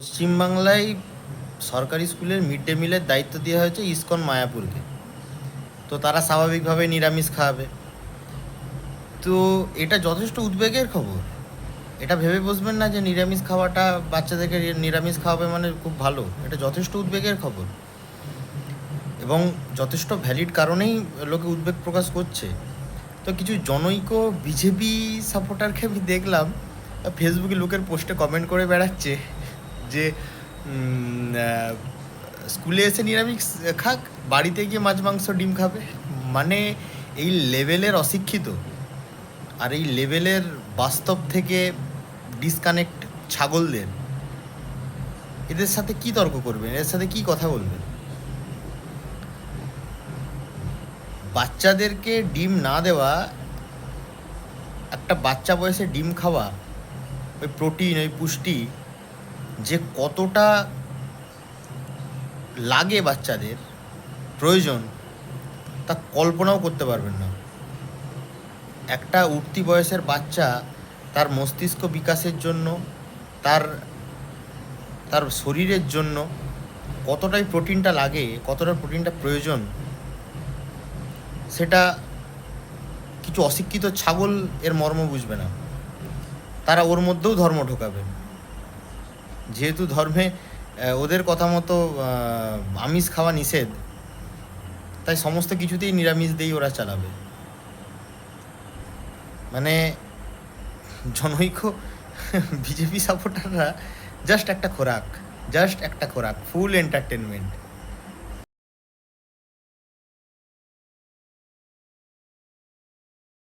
পশ্চিমবাংলায় সরকারি স্কুলের মিড ডে মিলের দায়িত্ব দেওয়া হয়েছে ইসকন মায়াপুরকে। তো তারা স্বাভাবিকভাবে নিরামিষ খাওয়াবে। তো এটা যথেষ্ট উদ্বেগের খবর। এটা ভেবে বসবেন না যে নিরামিষ খাওয়াটা বাচ্চাদেরকে নিরামিষ খাওয়াবে মানে খুব ভালো। এটা যথেষ্ট উদ্বেগের খবর এবং যথেষ্ট ভ্যালিড কারণেই লোকে উদ্বেগ প্রকাশ করছে। তো কিছু জনৈক বিজেপি সাপোর্টারকে আমি দেখলাম ফেসবুকে লোকের পোস্টে কমেন্ট করে বেড়াচ্ছে যে স্কুলে এসে নিরামিষ খাক, বাড়িতে গিয়ে মাছ মাংস ডিম খাবে। মানে এই লেভেলের অশিক্ষিত আর এই লেভেলের বাস্তব থেকে ডিসকানেক্ট ছাগলদের, এদের সাথে কি তর্ক করবেন? এদের সাথে কি কথা বলবেন? বাচ্চাদেরকে ডিম না দেওয়া, একটা বাচ্চা বয়সে ডিম খাওয়া, ওই প্রোটিন, ওই পুষ্টি যে কতটা লাগে বাচ্চাদের প্রয়োজন তা কল্পনাও করতে পারবেন না। একটা উঠতি বয়সের বাচ্চা তার মস্তিষ্ক বিকাশের জন্য, তার তার শরীরের জন্য কতটাই প্রোটিনটা লাগে, কতটা প্রোটিনটা প্রয়োজন, সেটা কিছু অশিক্ষিত ছাগল এর মর্ম বুঝবে না। তারা ওর মধ্যেও ধর্ম ঢোকাবে, যেহেতু ধর্মে ওদের কথা মতো আমিষ খাওয়া নিষেধ, তাই সমস্ত কিছুতেই নিরামিষ দিয়েই ওরা চালাবে। মানে জনৈক বিজেপি সাপোর্টাররা জাস্ট একটা খোরাক, ফুল এন্টারটেনমেন্ট।